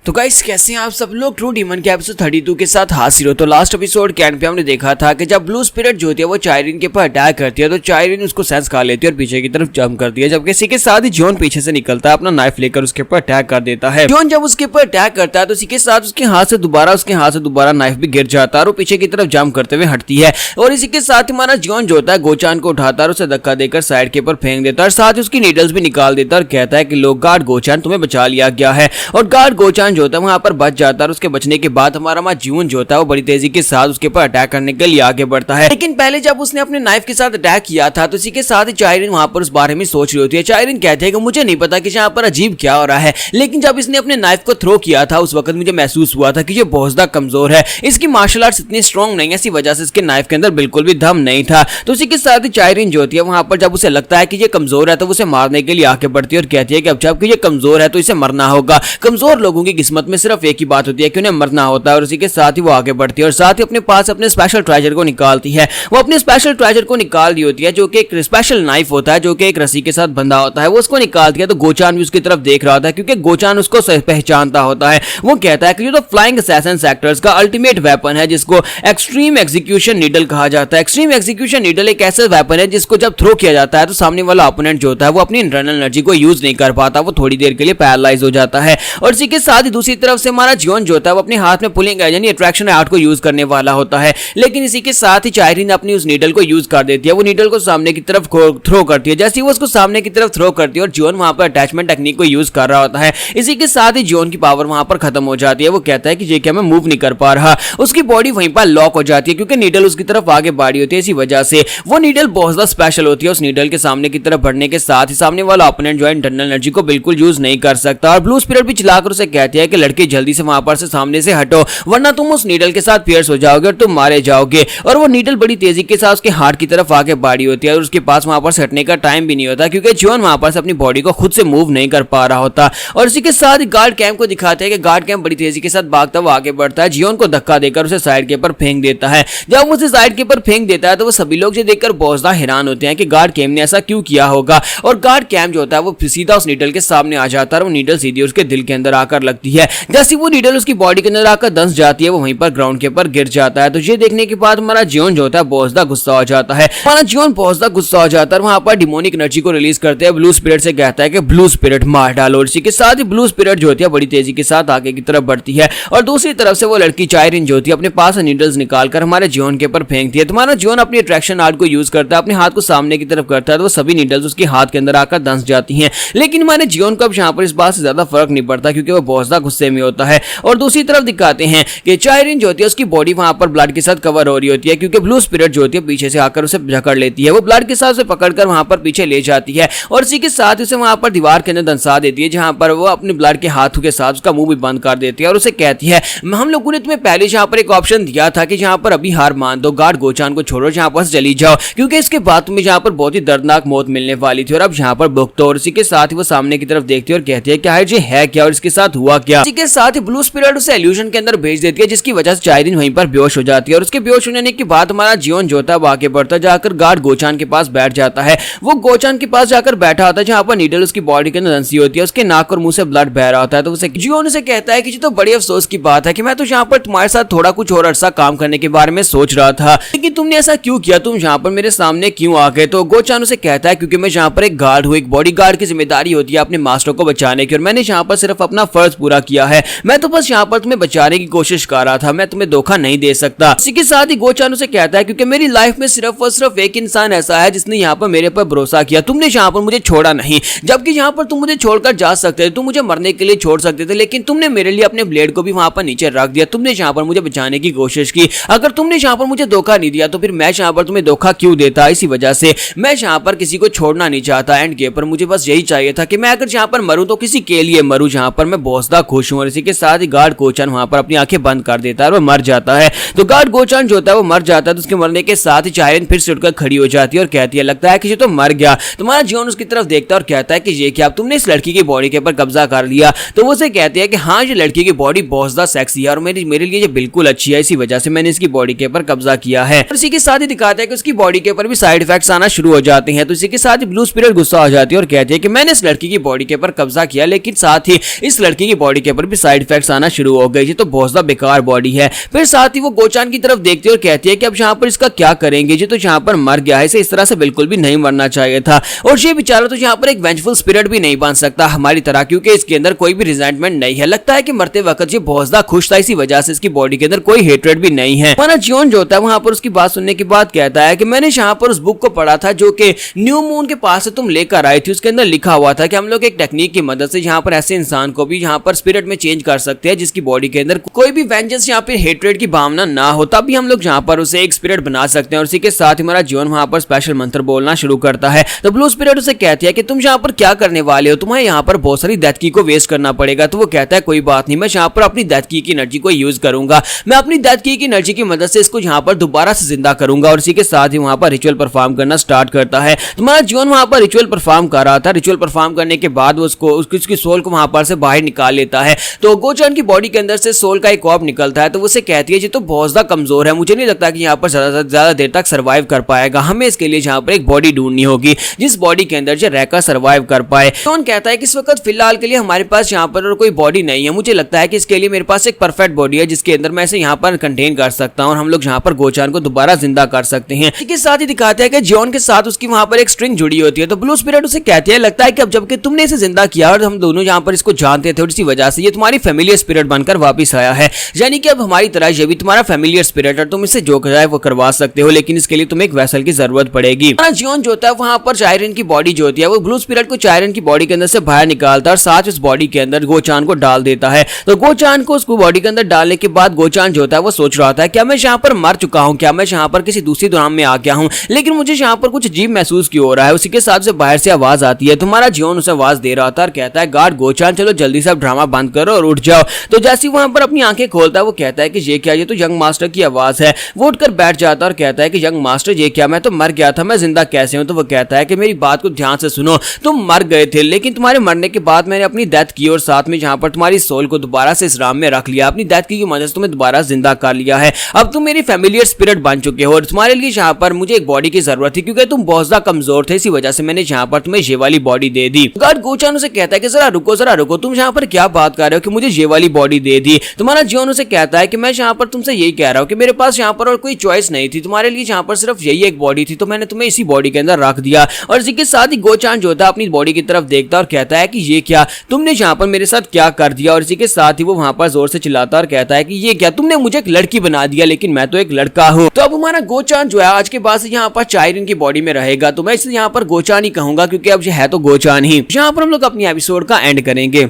तो गाइस कैसे हैं आप सब लोग। ट्रू डीमन के एपिसोड 32 के साथ हाजिर हो। तो लास्ट एपिसोड के एंड पे हमने देखा था कि जब ब्लू स्पिरिट जो होती है वो चायरिन के ऊपर अटैक करती है तो चायरिन उसको सेंस कर लेती है और पीछे की तरफ जंप करती है। जबकि इसी के साथ ही जॉन पीछे से निकलता है, अपना नाइफ लेकर उसके ऊपर अटैक कर देता है। जॉन जब उसके ऊपर अटैक करता है तो इसी के साथ उसके हाथ से दोबारा नाइफ भी गिर जाता है और वो पीछे की तरफ जंप करते हुए हटती है। और इसी के साथ हमारा जॉन जो होता है गोचान को उठाता है और उसे धक्का देकर साइड के ऊपर फेंक देता है और साथ ही उसकी नीडल्स भी निकाल देता है और कहता है कि लो गार्ड गोचान तुम्हें बचा लिया गया है। और गार्ड गोचान जो होता है वहां पर बच जाता है और उसके बचने के बाद हमारा जून जो होता है वो बड़ी तेजी के साथ उसके ऊपर अटैक करने के लिए आगे बढ़ता है। लेकिन पहले जब उसने अपने नाइफ के साथ अटैक किया था तो इसी के साथ ही चायरिन वहां पर उस बारे में सोच रही होती है। चायरिन कहती है कि मुझे नहीं पता कि यहाँ पर अजीब क्या हो रहा है, लेकिन जब इसने अपने नाइफ को थ्रो किया था उस वक्त मुझे महसूस हुआ था कि ये बहुत ज्यादा कमजोर है, इसकी मार्शल आर्ट्स इतनी स्ट्रॉन्ग नहीं है, इसी वजह से इसके नाइफ के अंदर बिल्कुल भी दम नहीं था। तो उसी के साथ ही चायरिन जो होती है वहां पर जब उसे लगता है कि ये कमजोर है तो उसे मारने के लिए आगे बढ़ती है और कहती है कि अब जबकि ये कमजोर है तो इसे मरना होगा। कमजोर लोगों की किस्मत में सिर्फ एक ही बात होती है कि उन्हें मरना होता है। और उसी के साथ ही वो आगे बढ़ती है और साथ ही अपने पास अपने स्पेशल ट्रेजर को निकालती है। वो अपने स्पेशल ट्रेजर को निकाल दी होती है जो कि एक स्पेशल नाइफ होता है जो कि एक रस्सी के साथ बंधा होता है। वो उसको निकालती है तो गोचान भी उसकी तरफ देख रहा होता है क्योंकि गोचान उसको पहचानता होता है। वो कहता है कि ये तो फ्लाइंग असैसिन सेक्टर्स का अल्टीमेट वेपन है जिसको एक्सट्रीम एग्जीक्यूशन नीडल कहा जाता है। एक्सट्रीम एग्जीक्यूशन नीडल एक ऐसा वेपन है जिसको जब थ्रो किया जाता है तो सामने वाला ओपोनेंट जो होता है वो अपनी इंटरनल एनर्जी को यूज नहीं कर पाता, वो थोड़ी देर के लिए पैरालाइज हो जाता है। और इसी के साथ ही दूसरी तरफ से हमारा जॉन जो होता है वो अपने हाथ में पुलिंग यानी अट्रैक्शन आर्ट को यूज करने वाला होता है। लेकिन इसी के साथ ही चायरिन अपनी उस नीडल को यूज कर देती है। वो नीडल को सामने की तरफ थ्रो करती है। जैसे ही वो उसको सामने की तरफ थ्रो करती है और जॉन वहां पर अटैचमेंट टेक्निक को यूज कर रहा होता है, इसी के साथ ही जॉन की पावर वहां पर खत्म हो जाती है। वो कहता है कि ये क्या मैं मूव नहीं कर पा रहा। उसकी बॉडी वहीं पर लॉक हो जाती है क्योंकि नीडल उसकी तरफ आगे बढ़ी होती है। इसी वजह से वो नीडल बहुत ज्यादा स्पेशल होती है। उस नीडल के सामने की तरफ बढ़ने के साथ ही सामने वाला ओपोनेंट जो है इंटरनल एनर्जी को बिल्कुल यूज नहीं कर सकता। और ब्लू स्पिरिट भी चिल्लाकर उसे कहती है कि लड़की जल्दी से वहां पर से सामने से हटो वरना तुम उस नीडल के साथ पियर्स हो जाओगे और तुम मारे जाओगे। और वो नीडल बड़ी तेजी के साथ उसके हार्ट की तरफ आगे बढ़ी होती है और उसके पास वहां पर हटने का टाइम भी नहीं होता क्योंकि जॉन वहां पर से अपनी बॉडी को खुद से मूव नहीं कर पा रहा होता। और इसी के साथ ही गार्ड कैंप को दिखाते हैं कि गार्ड कैंप बड़ी तेजी के साथ भागता हुआ आगे बढ़ता है, जॉन को धक्का देकर उसे साइड के ऊपर फेंक देता है। जब उसे साइड के ऊपर फेंक देता है तो वो सभी लोग जो देखकर बहुत ज्यादा हैरान होते हैं कि गार्ड कैंप ने ऐसा क्यों किया होगा। और गार्ड कैंप जो होता है वो सीधा उस नीडल के सामने आ जाता है और वो नीडल सीधी उसके दिल के अंदर आकर लगती है। जैसे वो नीडल उसकी बॉडी के अंदर आकर दस जाती है वो वहीं पर ग्राउंड के ऊपर गिर जाता है। तो ये देखने के बाद हमारा जॉन जो होता है बहुत ज्यादा गुस्सा हो जाता है। हमारा जॉन बहुत ज्यादा गुस्सा हो जाता है, वहां पर डिमोनिक एनर्जी को रिलीज करते हैं। ब्लू स्पिरिट से कहता है कि ब्लू स्पिरिट मार डालो। इसी के साथ ही ब्लू स्पिरिट जो होती है बड़ी तेजी के साथ आगे की तरफ बढ़ती है और दूसरी तरफ से वो लड़की चायरिन जो होती है अपने पास नीडल्स निकालकर हमारे जॉन के ऊपर फेंकती है। तुम्हारा जॉन अपनी अट्रैक्शन आर्ट को यूज करता है, अपने हाथ को सामने की तरफ करता है तो वो सभी नीडल्स उसके हाथ के अंदर आकर दंस जाती हैं। लेकिन हमारे जॉन को अब यहाँ पर इस बात से ज्यादा फर्क नहीं पड़ता क्योंकि वो बहुत ज्यादा गुस्से में होता है। और दूसरी तरफ दिखाते हैं कि चायरिन जो होती है उसकी बॉडी वहां पर ब्लड के साथ कवर हो रही होती है क्योंकि ब्लू स्पिरिट जो होती है पीछे से आकर उसे जकड़ लेती है। वो ब्लड के साथ उसे पकड़कर वहां पर पीछे ले जाती है और इसी के साथ उसे वहां पर दीवार के अंदर दंसा देती है जहां पर वो अपने ब्लड के हाथों के साथ उसका मुंह भी बंद कर देती है और उसे कहती है हम लोगों ने तुम्हें पहले जहां पर एक ऑप्शन दिया था कि जहां पर अभी हार मान दो, गार्ड गोचान को छोड़ो, जहां पर चली जाओ क्योंकि इसके बाद तुम्हें जहां पर बहुत ही दर्दनाक मौत मिलने वाली थी और अब जहां पर भुगतो। और इसी के साथ ही वो सामने की तरफ देखती है और कहती है क्या ये है क्या और इसके साथ हुआ क्या। इसी के साथ ही ब्लू स्पिरिट उसे इल्यूजन के अंदर भेज देती है जिसकी वजह से चायरिन वहीं पर बेहोश हो जाती है। और उसके बेहोश होने के बाद हमारा जॉन जो होता है आगे बढ़ता जाकर गार्ड गोचान के पास बैठ जाता है। वो गोचान के पास जाकर बैठा होता है जहां पर नीडल उसकी बॉडी के अंदर दंसी होती है, उसके नाक और मुंह से ब्लड बह रहा होता है। तो उसे जॉन उसे कहता है कि ये तो बड़ी अफसोस की बात है कि मैं तो यहाँ पर तुम्हारे साथ थोड़ा कुछ और अरसा काम करने के बारे में सोच रहा था, लेकिन तुमने ऐसा क्यों किया, तुम यहाँ पर मेरे सामने क्यों आ गए। तो गोचान उसे कहता है क्योंकि मैं यहाँ पर एक गार्ड हूँ, एक बॉडी गार्ड की जिम्मेदारी होती है अपने मास्टर को बचाने की और मैंने यहाँ पर सिर्फ अपना फर्ज पूरा किया है। मैं तो बस यहाँ पर तुम्हें बचाने की कोशिश कर रहा था, मैं तुम्हें धोखा नहीं दे सकता। इसी के साथ ही गोचान उसे कहता है क्योंकि मेरी लाइफ में सिर्फ और सिर्फ एक इंसान ऐसा है जिसने यहाँ पर मेरे पर भरोसा किया, तुमने यहाँ पर मुझे छोड़ा नहीं। जबकि यहाँ पर तुम मुझे छोड़कर जा सकते थे, तुम मुझे मरने के लिए छोड़ सकते थे, लेकिन तुमने मेरे लिए अपने ब्लेड को भी वहां पर नीचे रख दिया। तुमने यहाँ पर मुझे बचाने की कोशिश की। अगर तुमने यहाँ पर मुझे धोखा नहीं दिया तो फिर मैं यहाँ पर तुम्हें धोखा क्यों देता। इसी वजह से मैं यहाँ पर किसी को छोड़ना नहीं चाहता। एंड गेम पर मुझे बस यही चाहिए था कि मैं अगर यहाँ पर मरूं तो किसी के लिए मरूं जहाँ पर मैं बहुत ज्यादा खुश हूँ। और इसी के साथ ही गार्ड गोचान वहां पर अपनी आंखें बंद कर देता है और वो मर जाता है। तो गार्ड गोचान जो होता है वो मर जाता है। तो उसके मरने के साथ ही चायरिन फिर से उठकर खड़ी हो जाती है और कहती है लगता है कि ये तो मर गया। तुम्हारा जॉन उसकी तरफ देखता है और कहता है कि ये क्या तुमने इस लड़की की बॉडी के ऊपर कब्जा कर लिया। तो वो उसे कहती है कि हाँ ये लड़की की बॉडी बहुत ज्यादा सेक्सी है और मेरे लिए ये बिल्कुल अच्छी है, इसी वजह से मैंने इसकी बॉडी के ऊपर कब्जा किया है। और इसी के साथ ही दिखाता है कि उसकी बॉडी के ऊपर भी साइड इफेक्ट्स आना शुरू हो जाते हैं। तो इसी के साथ ही ब्लू स्पिरिट गुस्सा हो जाती है और कहती है कि मैंने इस लड़की की बॉडी के ऊपर कब्जा किया, लेकिन साथ ही इस लड़की की बॉडी के ऊपर भी साइड इफेक्ट्स आना शुरू हो गए, ये तो बहुत ज्यादा बेकार बॉडी है। फिर साथ ही वो गोचान की तरफ देखती है और कहती है कि अब यहाँ पर इसका क्या करेंगे, ये तो यहाँ पर मर गया है, इसे इस तरह से बिल्कुल भी नहीं मरना चाहिए था और ये बेचारा तो यहाँ पर एक वेंजफुल स्पिरिट भी नहीं बन सकता हमारी तरह, क्योंकि इसके अंदर कोई भी रिजेंटमेंट नहीं है। लगता है कि मरते वक्त ये बहुत ज्यादा खुश था, इसी वजह से इसकी बॉडी के अंदर कोई हेट्रेड भी नहीं है। हमारा जियोन जो होता है वहां पर उसकी बात सुनने के बाद कहता है कि मैंने यहाँ पर उस बुक को पढ़ा था जो कि न्यू मून के पास से तुम लेकर आई थी, उसके अंदर लिखा हुआ था कि हम लोग एक टेक्निक की मदद से यहाँ पर ऐसे इंसान को भी यहाँ पर स्पिरिट में चेंज कर सकते हैं जिसकी बॉडी के अंदर कोई भी वेंजेंस यहाँ पे हेट्रेड की भावना ना हो, तब भी हम लोग यहाँ पर उसे एक स्पिरिट बना सकते हैं। और इसी के साथ ही हमारा जियोन वहां पर स्पेशल मंत्र बोलना शुरू करता है। तो ब्लू स्पिरिट उसे कहती है कि तुम यहाँ पर क्या करने वाले हो, तुम्हें यहाँ पर बहुत सारी डेथ की को वेस्ट करना पड़ेगा। तो वो कहता है कोई बात नहीं, मैं यहाँ पर अपनी डेथ की एनर्जी को यूज करूंगा, मैं अपनी डेथ की एनर्जी की मदद से इसको यहाँ पर दोबारा से जिंदा करूंगा। और इसी के साथ ही वहां पर रिचुअल परफॉर्म करना स्टार्ट करता है। तुम्हारा जियोन वहां पर रिचुअल परफॉर्म कर रहा था। रिचुअल परफॉर्म करने के बाद वो उसकी सोल को वहां पर से बाहर निकाल लेता है। तो गोचान की बॉडी के अंदर से सोल का एक कॉप निकलता है। तो वो उसे कहती है ये तो बहुत ज्यादा कमजोर है, मुझे नहीं लगता कि यहाँ पर ज्यादा देर तक सर्वाइव कर पाएगा, हमें इसके लिए यहाँ पर एक बॉडी ढूंढनी होगी जिस बॉडी के अंदर जो रहकर सर्वाइव कर पाए। जियोन कहता है कि इस वक्त फिलहाल के लिए हमारे पास यहाँ पर कोई बॉडी नहीं है, मुझे लगता है कि इसके लिए मेरे पास एक परफेक्ट बॉडी है जिसके अंदर मैं इसे यहाँ पर कंटेन कर सकता हूँ और हम लोग यहाँ पर गोचान को दोबारा जिंदा कर सकते हैं। इसके साथ ही दिखाते हैं कि जियोन के साथ उसकी वहां पर एक स्ट्रिंग जुड़ी होती है। तो ब्लू स्पिरिट उसे कहती है लगता है कि अब जबकि तुमने इसे जिंदा किया और हम दोनों यहाँ पर इसको जानते थे और इसी वजह से ये तुम्हारी फैमिलियर स्पिरिट बनकर वापस आया है, यानी कि अब हमारी तरह ये भी तुम्हारा फैमिलियर स्पिरिट है, तुम इससे जो कराए वो करवा सकते हो, लेकिन इसके लिए तुम्हें एक वेसल की जरूरत पड़ेगी। जियोन जो होता है वहां पर चायरन की बॉडी जो होती है वो ब्लू स्पिरिट को चायरन की बॉडी के अंदर से बाहर निकालता है और साथ उस बॉडी के अंदर गोचान को डाल देता है। तो गोचान को उसको बॉडी के अंदर डालने के बाद गोचान जो होता है वो सोच रहा था क्या मैं यहाँ पर मर चुका हूँ, क्या मैं यहाँ पर किसी दूसरी दुनिया में आ गया हूँ, लेकिन मुझे यहाँ पर कुछ अजीब महसूस क्यों हो रहा है। उसी के साथ से बाहर से आवाज आती है। तुम्हारा जियोन उसे आवाज दे रहा था और कहता है गार्ड गोचान चलो जल्दी से ड्रामा बंद करो और उठ जाओ। तो जैसे वहां पर अपनी आंखें खोलता है वो कहता है कि ये क्या, ये तो यंग मास्टर की आवाज है। वो उठकर बैठ जाता है और कहता है कि यंग मास्टर ये क्या, मैं तो मर गया था, मैं जिंदा कैसे हूं। तो वो कहता है कि मेरी बात को ध्यान से सुनो, तुम मर गए थे लेकिन तुम्हारे मरने के बाद मैंने अपनी डेथ की और साथ में जहां पर तुम्हारी सोल को दोबारा से इस राम में रख लिया, अपनी डेथ की मदद से तुम्हें दोबारा जिंदा कर लिया है। अब तुम मेरी फैमिलियर स्पिरिट बन चुके हो और तुम्हारे लिए यहाँ पर मुझे एक बॉडी की जरूरत थी क्योंकि तुम बहुत ज्यादा कमजोर थे, इसी वजह से मैंने यहाँ पर तुम्हें ये वाली बॉडी दे दी। गार्ड गोचान उसे कहता है कि जरा रुको, तुम यहाँ पर क्या बात कर रहे हो कि मुझे ये वाली बॉडी दे दी। तुम्हारा जियोन उसे कहता है कि मैं यहाँ पर तुमसे यही कह रहा हूँ कि मेरे पास यहाँ पर और कोई चॉइस नहीं थी, तुम्हारे लिए यहाँ पर सिर्फ यही एक बॉडी थी, तो मैंने तुम्हें इसी बॉडी के अंदर रख दिया। और इसी के साथ ही गोचान जो था अपनी बॉडी की तरफ देखता और कहता है कि ये क्या, तुमने यहाँ पर मेरे साथ क्या कर दिया। और इसी के साथ ही वो वहां पर जोर से चिल्लाता और कहता है कि ये क्या, तुमने मुझे एक लड़की बना दिया लेकिन मैं तो एक लड़का हूँ। तो अब हमारा गोचान जो है आज के बाद से यहाँ पर चायरन की बॉडी में रहेगा, तो मैं इसे यहाँ पर गोचान ही कहूंगा क्योंकि अब ये है तो गोचान ही। यहाँ पर हम लोग अपनी एपिसोड का एंड करेंगे।